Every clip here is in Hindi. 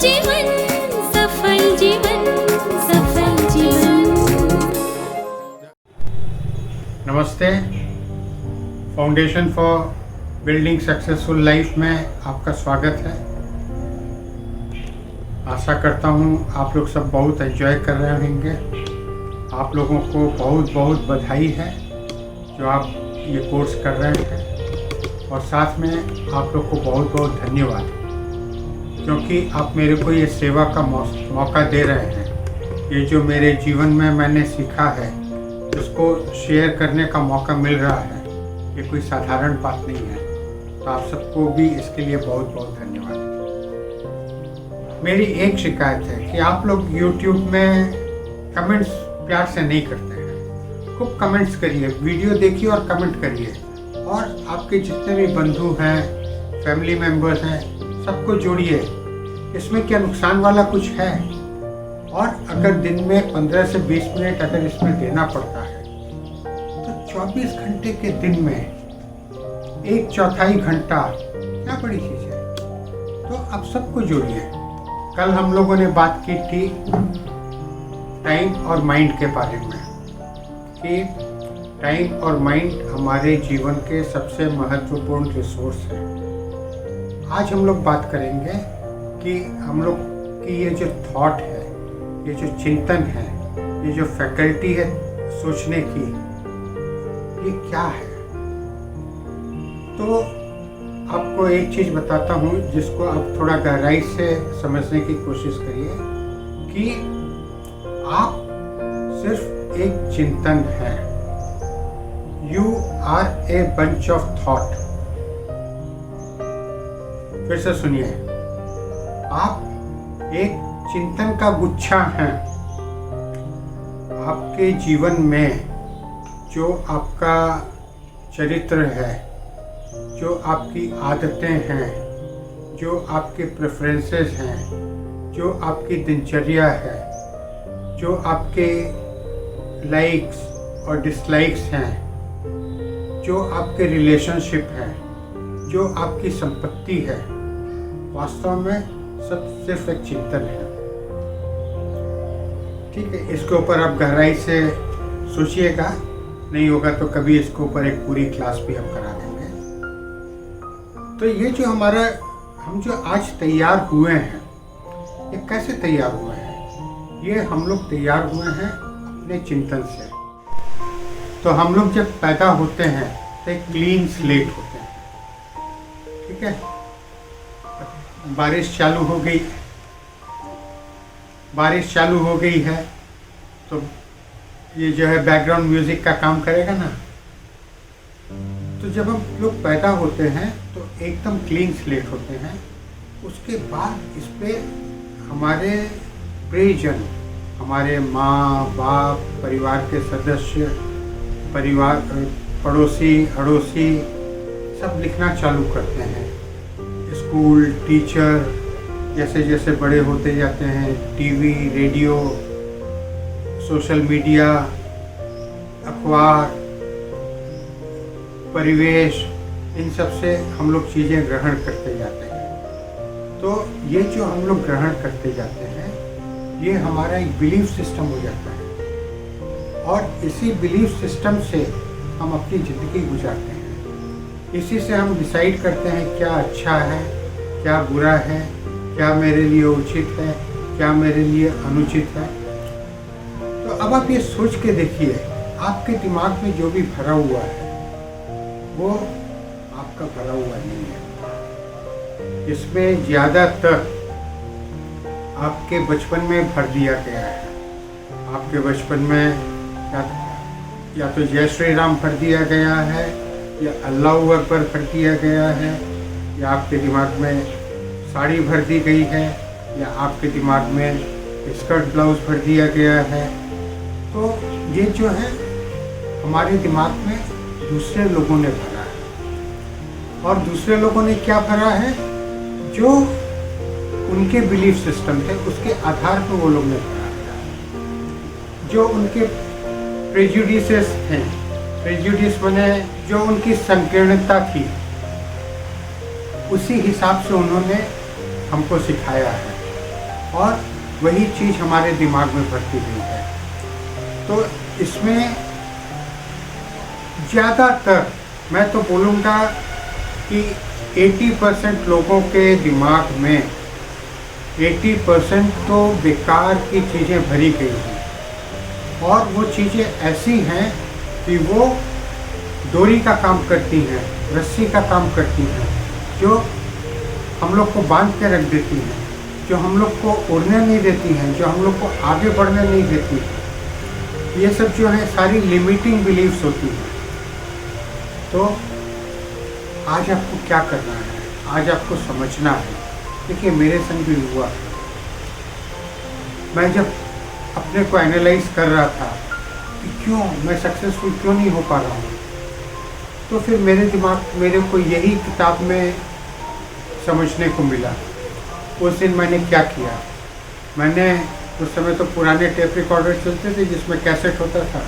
जीवन सफल जीवन सफल जीवन। नमस्ते। Foundation for building successful life में आपका स्वागत है। आशा करता हूँ आप लोग सब बहुत एंजॉय कर रहे होंगे। आप लोगों को बहुत बहुत बधाई है जो आप ये कोर्स कर रहे हैं, और साथ में आप लोग को बहुत बहुत धन्यवाद, क्योंकि आप मेरे को ये सेवा का मौका दे रहे हैं। ये जो मेरे जीवन में मैंने सीखा है उसको शेयर करने का मौका मिल रहा है, ये कोई साधारण बात नहीं है। तो आप सबको भी इसके लिए बहुत बहुत धन्यवाद। मेरी एक शिकायत है कि आप लोग YouTube में कमेंट्स प्यार से नहीं करते हैं। खूब कमेंट्स करिए, वीडियो देखिए और कमेंट करिए, और आपके जितने भी बंधु हैं, फैमिली मेम्बर्स हैं, सबको जोड़िए। इसमें क्या नुकसान वाला कुछ है? और अगर दिन में 15 से 20 मिनट अगर इसमें देना पड़ता है तो 24 घंटे के दिन में 1/4 घंटा क्या बड़ी चीज़ है। तो आप सबको जोड़िए। कल हम लोगों ने बात की थी टाइम और माइंड के बारे में, कि टाइम और माइंड हमारे जीवन के सबसे महत्वपूर्ण रिसोर्स हैं। आज हम लोग बात करेंगे कि हम लोग की ये जो थॉट है, ये जो चिंतन है, ये जो फैकल्टी है सोचने की, ये क्या है। तो आपको एक चीज़ बताता हूँ जिसको आप थोड़ा गहराई से समझने की कोशिश करिए, कि आप सिर्फ एक चिंतन है। You are a bunch of thought। फिर से सुनिए, आप एक चिंतन का गुच्छा हैं। आपके जीवन में जो आपका चरित्र है, जो आपकी आदतें हैं, जो आपके प्रेफरेंसेस हैं, जो आपकी दिनचर्या है, जो आपके लाइक्स और डिसलाइक्स हैं, जो आपके रिलेशनशिप हैं, जो आपकी संपत्ति है, वास्तव में सब सिर्फ एक चिंतन है। ठीक है, इसके ऊपर आप गहराई से सोचिएगा। नहीं होगा तो कभी इसके ऊपर एक पूरी क्लास भी हम करा देंगे। तो ये जो हम जो आज तैयार हुए हैं, ये कैसे तैयार हुए हैं? ये हम लोग तैयार हुए हैं अपने चिंतन से। तो हम लोग जब पैदा होते हैं तो एक क्लीन स्लेट होते हैं। ठीक है, बारिश चालू हो गई है तो ये जो है बैकग्राउंड म्यूजिक का काम करेगा ना। तो जब हम लोग पैदा होते हैं तो एकदम क्लीन स्लेट होते हैं। उसके बाद इस पे हमारे प्रियजन, हमारे माँ बाप, परिवार के सदस्य, परिवार पड़ोसी अड़ोसी सब लिखना चालू करते हैं। स्कूल, टीचर, जैसे जैसे बड़े होते जाते हैं, टीवी, रेडियो, सोशल मीडिया, अखबार, परिवेश, इन सब से हम लोग चीज़ें ग्रहण करते जाते हैं। तो ये जो हम लोग ग्रहण करते जाते हैं, ये हमारा एक बिलीफ सिस्टम हो जाता है, और इसी बिलीफ सिस्टम से हम अपनी ज़िंदगी गुजारते हैं। इसी से हम डिसाइड करते हैं क्या अच्छा है, क्या बुरा है, क्या मेरे लिए उचित है, क्या मेरे लिए अनुचित है। तो अब आप ये सोच के देखिए, आपके दिमाग में जो भी भरा हुआ है वो आपका भरा हुआ नहीं है। इसमें ज़्यादातर आपके बचपन में भर दिया गया है। आपके बचपन में या तो जय श्री राम भर दिया गया है, या अल्लाह अकबर भर दिया गया है, या आपके दिमाग में साड़ी भर दी गई है, या आपके दिमाग में स्कर्ट ब्लाउज भर दिया गया है। तो ये जो है हमारे दिमाग में दूसरे लोगों ने भरा है, और दूसरे लोगों ने क्या भरा है, जो उनके बिलीफ सिस्टम थे उसके आधार पर वो लोग ने भरा है। जो उनके प्रेजुडिसेस थे, प्रेजुडिस माने जो उनकी संकीर्णता थी, उसी हिसाब से उन्होंने हमको सिखाया है। और वही चीज़ हमारे दिमाग में भरती हुई है। तो इसमें ज़्यादातर मैं तो बोलूँगा कि 80% लोगों के दिमाग में 80% तो बेकार की चीज़ें भरी गई हैं, और वो चीज़ें ऐसी हैं कि वो डोरी का काम करती हैं, रस्सी का काम करती हैं, जो हम लोग को बांध के रख देती हैं, जो हम लोग को उड़ने नहीं देती हैं, जो हम लोग को आगे बढ़ने नहीं देती हैं। ये सब जो है सारी लिमिटिंग बिलीव्स होती हैं। तो आज आपको क्या करना है, आज आपको समझना है। देखिए, मेरे संग भी हुआ। मैं जब अपने को एनालाइज कर रहा था कि क्यों मैं सक्सेसफुल क्यों नहीं हो पा रहा हूँ, तो फिर मेरे को यही किताब में समझने को मिला। उस दिन मैंने क्या किया, मैंने उस समय तो पुराने टेप रिकॉर्डर चलते थे जिसमें कैसेट होता था।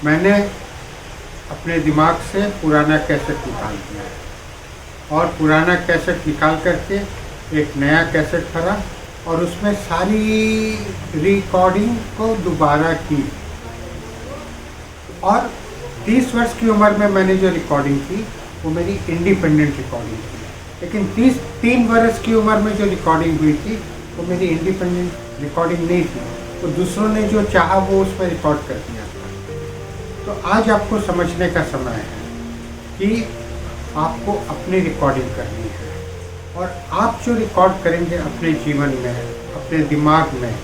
मैंने अपने दिमाग से पुराना कैसेट निकाल दिया और पुराना कैसेट निकाल करके एक नया कैसेट भरा और उसमें सारी रिकॉर्डिंग को दोबारा की। और 30 वर्ष की उम्र में मैंने जो रिकॉर्डिंग की वो मेरी इंडिपेंडेंट रिकॉर्डिंग थी, लेकिन 3 वर्ष की उम्र में जो रिकॉर्डिंग हुई थी वो मेरी इंडिपेंडेंट रिकॉर्डिंग नहीं थी। तो दूसरों ने जो चाहा वो उसमें रिकॉर्ड कर दिया था। तो आज आपको समझने का समय है कि आपको अपनी रिकॉर्डिंग करनी है, और आप जो रिकॉर्ड करेंगे अपने जीवन में, अपने दिमाग में,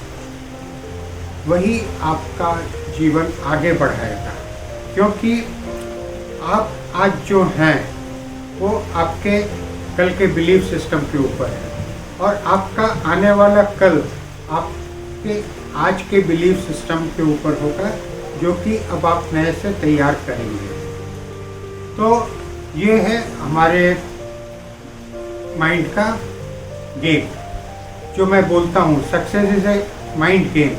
वही आपका जीवन आगे बढ़ाएगा। क्योंकि आप आज जो हैं वो आपके कल के बिलीफ सिस्टम के ऊपर है, और आपका आने वाला कल आपके आज के बिलीफ सिस्टम के ऊपर होगा, जो कि अब आप नए से तैयार करेंगे। तो ये है हमारे माइंड का गेम, जो मैं बोलता हूँ success is a mind game.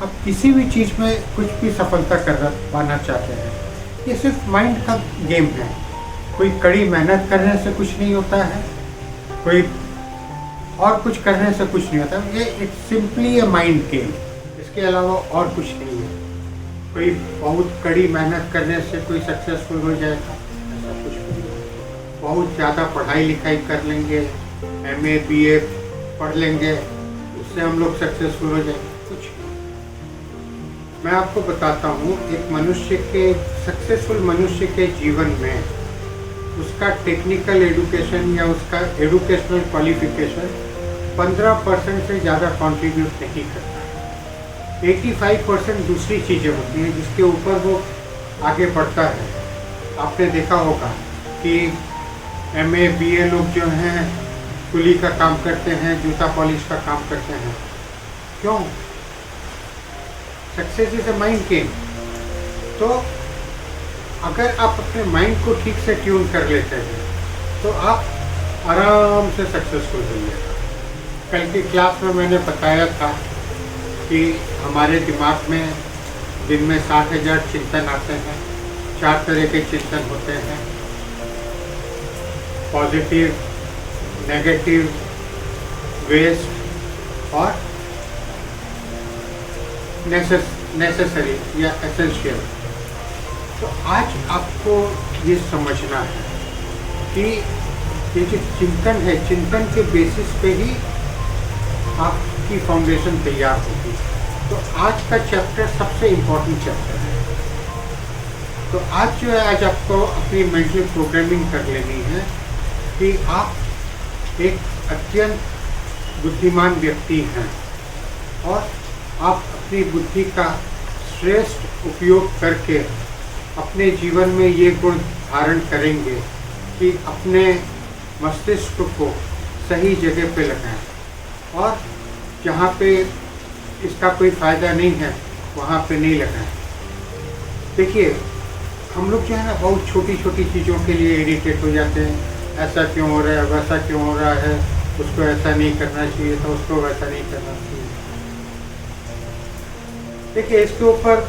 आप किसी भी चीज़ में कुछ भी सफलता कर पाना चाहते हैं, ये सिर्फ माइंड का गेम है। कोई कड़ी मेहनत करने से कुछ नहीं होता है, कोई और कुछ करने से कुछ नहीं होता। ये एक सिंपली ए माइंड गेम, इसके अलावा और कुछ नहीं है। कोई बहुत कड़ी मेहनत करने से कोई सक्सेसफुल हो जाएगा, ऐसा कुछ नहीं है। बहुत ज़्यादा पढ़ाई लिखाई कर लेंगे, MA BA पढ़ लेंगे, उससे हम लोग सक्सेसफुल हो जाएंगे, कुछ नहीं। मैं आपको बताता हूँ, एक मनुष्य के सक्सेसफुल मनुष्य के जीवन में उसका टेक्निकल एजुकेशन या उसका एजुकेशनल क्वालिफिकेशन 15% से ज़्यादा कंट्रीब्यूट नहीं करता। 85% दूसरी चीज़ें होती हैं जिसके ऊपर वो आगे बढ़ता है। आपने देखा होगा कि MA BA लोग जो हैं कुली का काम करते हैं, जूता पॉलिश का काम करते हैं। क्यों? Success is a mind game. तो अगर आप अपने माइंड को ठीक से ट्यून कर लेते हैं तो आप आराम से सक्सेसफुल होइएगा। कल की क्लास में मैंने बताया था कि हमारे दिमाग में दिन में 60,000 चिंतन आते हैं। 4 तरह के चिंतन होते हैं, पॉजिटिव, नेगेटिव, वेस्ट और नेसेसरी या एसेंशियल। तो आज आपको ये समझना है कि ये जो चिंतन है, चिंतन के बेसिस पे ही आपकी फाउंडेशन तैयार होगी। तो आज का चैप्टर सबसे इम्पोर्टेंट चैप्टर है। तो आज जो है, आज आपको अपनी मेंटल प्रोग्रामिंग कर लेनी है कि आप एक अत्यंत बुद्धिमान व्यक्ति हैं और आप अपनी बुद्धि का श्रेष्ठ उपयोग करके अपने जीवन में ये गुण धारण करेंगे कि अपने मस्तिष्क को सही जगह पे लगाएं और जहाँ पे इसका कोई फ़ायदा नहीं है वहाँ पे नहीं लगाएं। देखिए, हम लोग जो है ना बहुत छोटी छोटी चीज़ों के लिए इरिटेट हो जाते हैं। ऐसा क्यों हो रहा है, वैसा क्यों हो रहा है, उसको ऐसा नहीं करना चाहिए था, उसको वैसा नहीं करना चाहिए। देखिए, इसके ऊपर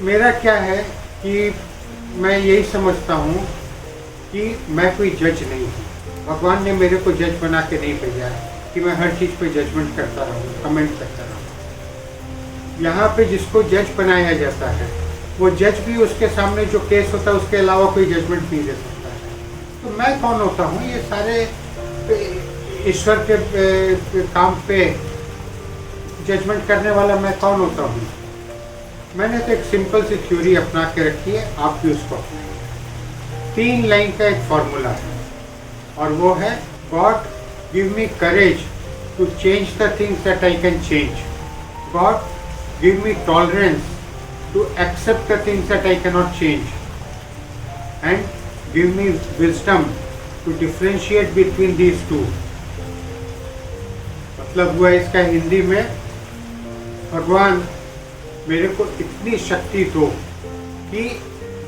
मेरा क्या है कि मैं यही समझता हूँ कि मैं कोई जज नहीं हूँ। भगवान ने मेरे को जज बना के नहीं भेजा है। कि मैं हर चीज़ पे जजमेंट करता रहूँ, कमेंट करता रहूँ। यहाँ पे जिसको जज बनाया जाता है वो जज भी उसके सामने जो केस होता है उसके अलावा कोई जजमेंट नहीं दे सकता है। तो मैं कौन होता हूँ ये सारे ईश्वर के काम पे जजमेंट करने वाला? मैं कौन होता हूँ? मैंने तो एक सिंपल सी थ्योरी अपना के रखी है, आप भी उसको अपनाइए। 3 लाइन का एक फॉर्मूला है और वो है God give me courage to change the things that I can change. God give me tolerance to accept the things that I cannot change, and give me wisdom to differentiate between these two। मतलब हुआ इसका हिंदी में, भगवान मेरे को इतनी शक्ति दो कि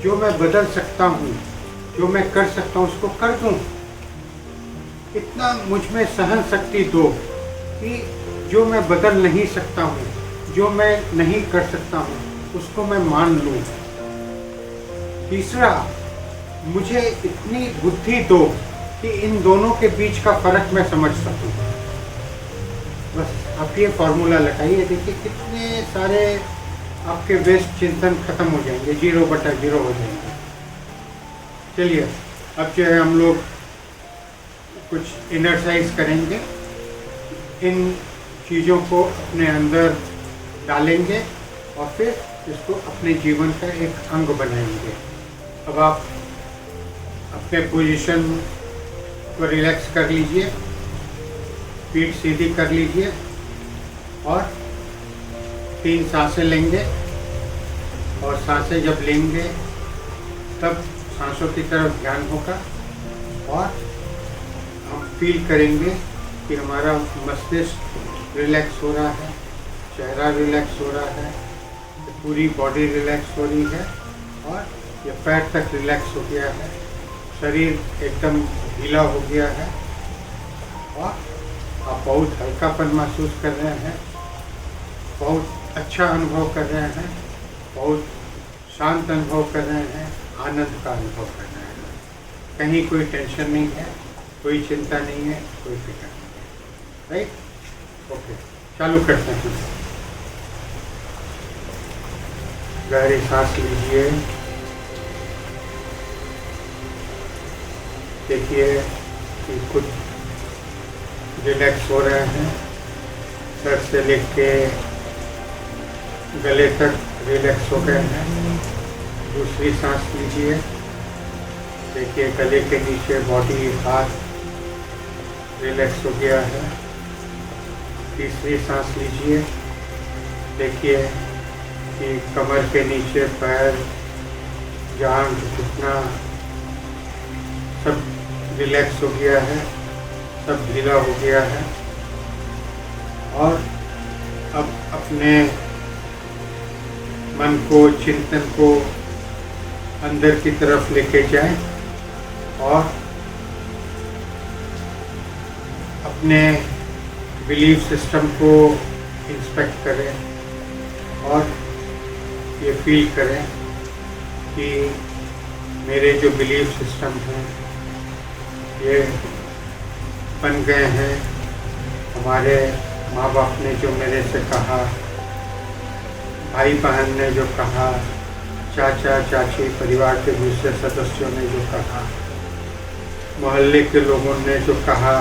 जो मैं बदल सकता हूँ, जो मैं कर सकता हूँ उसको कर दूँ। इतना मुझ में सहन शक्ति दो कि जो मैं बदल नहीं सकता हूँ, जो मैं नहीं कर सकता हूँ उसको मैं मान लूँ। तीसरा, मुझे इतनी बुद्धि दो कि इन दोनों के बीच का फर्क मैं समझ सकूँ। बस आप ये फॉर्मूला लगाइए, देखिए कितने सारे आपके वेस्ट चिंतन खत्म हो जाएंगे, 0/0 हो जाएंगे। चलिए अब जो है हम लोग कुछ एक्सरसाइज करेंगे, इन चीज़ों को अपने अंदर डालेंगे और फिर इसको अपने जीवन का एक अंग बनाएंगे। अब आप अपने पोजीशन को रिलैक्स कर लीजिए, पीठ सीधी कर लीजिए और 3 सांसें लेंगे। और सांसें जब लेंगे तब सांसों की तरफ ध्यान होगा और हम फील करेंगे कि हमारा मस्तिष्क रिलैक्स हो रहा है, चेहरा रिलैक्स हो रहा है, पूरी बॉडी रिलैक्स हो रही है और ये पैर तक रिलैक्स हो गया है, शरीर एकदम ढीला हो गया है और आप बहुत हल्कापन महसूस कर रहे हैं, बहुत अच्छा अनुभव कर रहे हैं, बहुत शांत अनुभव कर रहे हैं, आनंद का अनुभव कर रहे हैं। कहीं कोई टेंशन नहीं है, कोई चिंता नहीं है, कोई फिक्र नहीं है। राइट? ओके, चालू करते हैं। गहरी सांस लीजिए। देखिए कि खुद रिलैक्स हो रहे हैं, सर से लेके गले तक रिलैक्स हो गए हैं। दूसरी सांस लीजिए। देखिए गले के नीचे बॉडी, हाथ रिलैक्स हो गया है। तीसरी सांस लीजिए। देखिए कि कमर के नीचे पैर, जांघ, घुटना सब रिलैक्स हो गया है, सब ढीला हो गया है। और अब अपने मन को, चिंतन को अंदर की तरफ लेके जाएं और अपने बिलीफ सिस्टम को इंस्पेक्ट करें और ये फील करें कि मेरे जो बिलीफ सिस्टम हैं ये बन गए हैं। हमारे माँ बाप ने जो मेरे से कहा, भाई बहन ने जो कहा, चाचा चाची, परिवार के दूसरे सदस्यों ने जो कहा, मोहल्ले के लोगों ने जो कहा,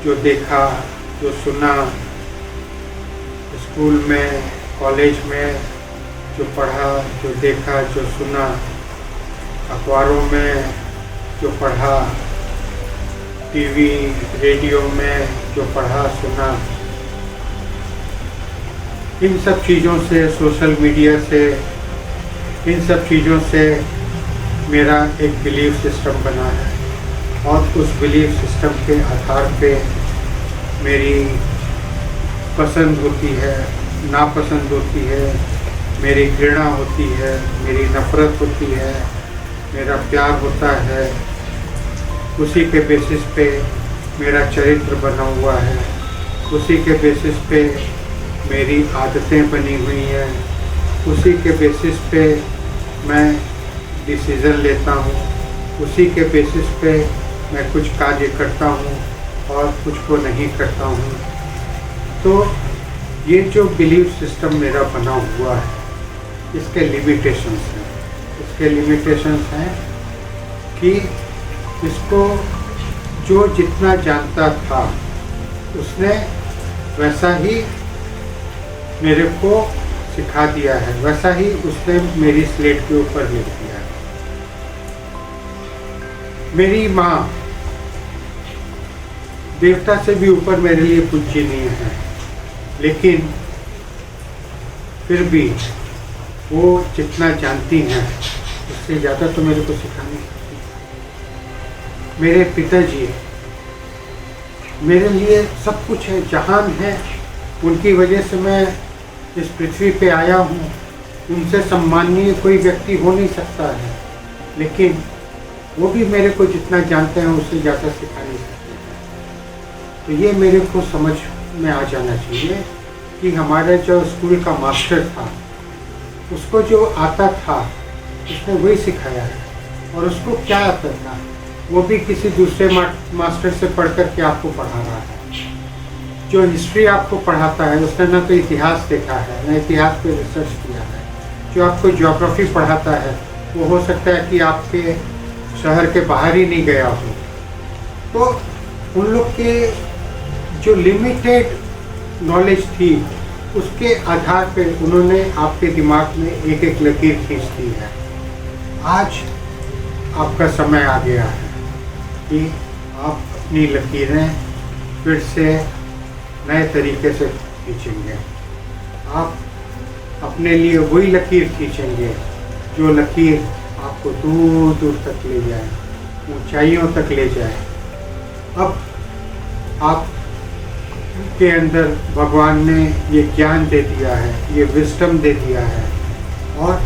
जो देखा, जो सुना, स्कूल में, कॉलेज में जो पढ़ा, जो देखा, जो सुना, अखबारों में जो पढ़ा, टीवी, रेडियो में जो पढ़ा सुना, इन सब चीज़ों से, सोशल मीडिया से, इन सब चीज़ों से मेरा एक बिलीफ सिस्टम बना है और उस बिलीफ सिस्टम के आधार पे मेरी पसंद होती है, नापसंद होती है, मेरी घृणा होती है, मेरी नफ़रत होती है, मेरा प्यार होता है। उसी के बेसिस पे मेरा चरित्र बना हुआ है, उसी के बेसिस पे मेरी आदतें बनी हुई हैं, उसी के बेसिस पे मैं डिसीज़न लेता हूँ, उसी के बेसिस पे मैं कुछ कार्य करता हूँ, और कुछ को नहीं करता हूँ। तो ये जो बिलीफ सिस्टम मेरा बना हुआ है, इसके लिमिटेशंस हैं। इसके लिमिटेशंस हैं कि इसको जो जितना जानता था उसने वैसा ही मेरे को सिखा दिया है, वैसा ही उसने मेरी स्लेट के ऊपर लिख दिया है। मेरी माँ देवता से भी ऊपर मेरे लिए पूजनीय है, लेकिन फिर भी वो जितना जानती हैं उससे ज़्यादा तो मेरे को सिखा नहीं सकती। मेरे पिताजी मेरे लिए सब कुछ है, जहान है। उनकी वजह से मैं इस पृथ्वी पे आया हूँ। उनसे सम्माननीय कोई व्यक्ति हो नहीं सकता है, लेकिन वो भी मेरे को जितना जानते हैं उससे ज़्यादा सिखा नहीं सकते हैं। तो ये मेरे को समझ में आ जाना चाहिए कि हमारे जो स्कूल का मास्टर था, उसको जो आता था उसने वही सिखाया है, और उसको क्या आता था वो भी किसी दूसरे मास्टर से पढ़ कर के आपको पढ़ा रहा है। जो हिस्ट्री आपको पढ़ाता है उसने ना तो इतिहास देखा है, ना इतिहास पे रिसर्च किया है। जो आपको ज्योग्राफी पढ़ाता है वो हो सकता है कि आपके शहर के बाहर ही नहीं गया हो। तो उन लोग के जो लिमिटेड नॉलेज थी उसके आधार पे उन्होंने आपके दिमाग में एक एक लकीर खींच दी है। आज आपका समय आ गया है कि आप अपनी लकीरें फिर से नए तरीके से खींचेंगे। आप अपने लिए वही लकीर खींचेंगे जो लकीर आपको दूर दूर तक ले जाए, ऊंचाइयों तक ले जाए। अब आप के अंदर भगवान ने ये ज्ञान दे दिया है, ये विस्डम दे दिया है, और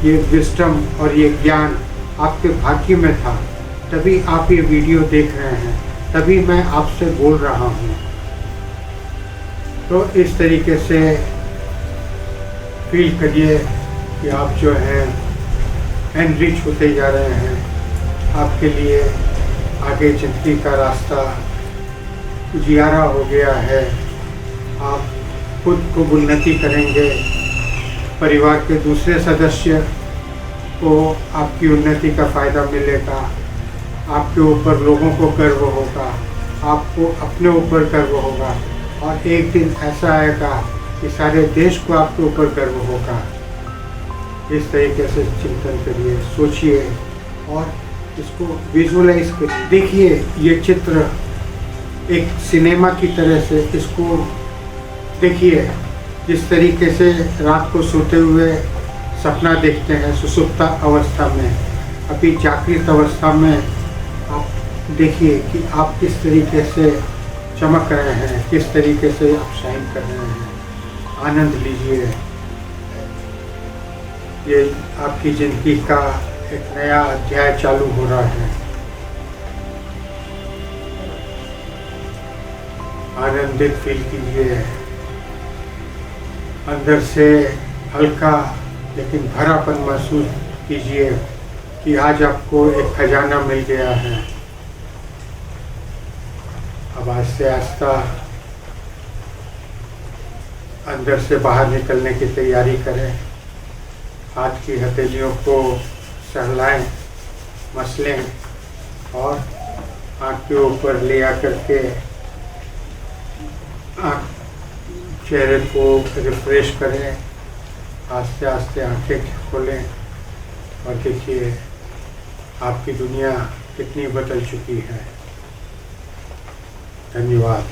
ये विस्डम और ये ज्ञान आपके भाग्य में था, तभी आप ये वीडियो देख रहे हैं, तभी मैं आपसे बोल रहा हूँ। तो इस तरीके से फील करिए कि आप जो है एनरिच होते जा रहे हैं। आपके लिए आगे ज़िंदगी का रास्ता उजियारा हो गया है। आप खुद को उन्नति करेंगे, परिवार के दूसरे सदस्य को आपकी उन्नति का फ़ायदा मिलेगा, आपके ऊपर लोगों को गर्व होगा, आपको अपने ऊपर गर्व होगा, और एक दिन ऐसा आएगा कि सारे देश को आपके ऊपर गर्व होगा। इस तरीके से चिंतन करिए, सोचिए और इसको विजुअलाइज करिए। देखिए ये चित्र एक सिनेमा की तरह से इसको देखिए। जिस तरीके से रात को सोते हुए सपना देखते हैं सुषुप्त अवस्था में, अभी जागृत अवस्था में आप देखिए कि आप किस तरीके से चमक रहे हैं, किस तरीके से आप शाइन कर रहे हैं। आनंद लीजिए। ये आपकी ज़िंदगी का एक नया अध्याय चालू हो रहा है। आनंदित फील कीजिए, अंदर से हल्का लेकिन भरापन महसूस कीजिए कि आज आपको एक खजाना मिल गया है। अब आस्ते आस्ते अंदर से बाहर निकलने की तैयारी करें। हाथ की हथेलियों को सहलाएं, मसलें, और आँख के ऊपर ले आकर के चेहरे को रिफ्रेश करें। आस्ते आस्ते आंखें खोलें और देखिए आपकी दुनिया कितनी बदल चुकी है। धन्यवाद।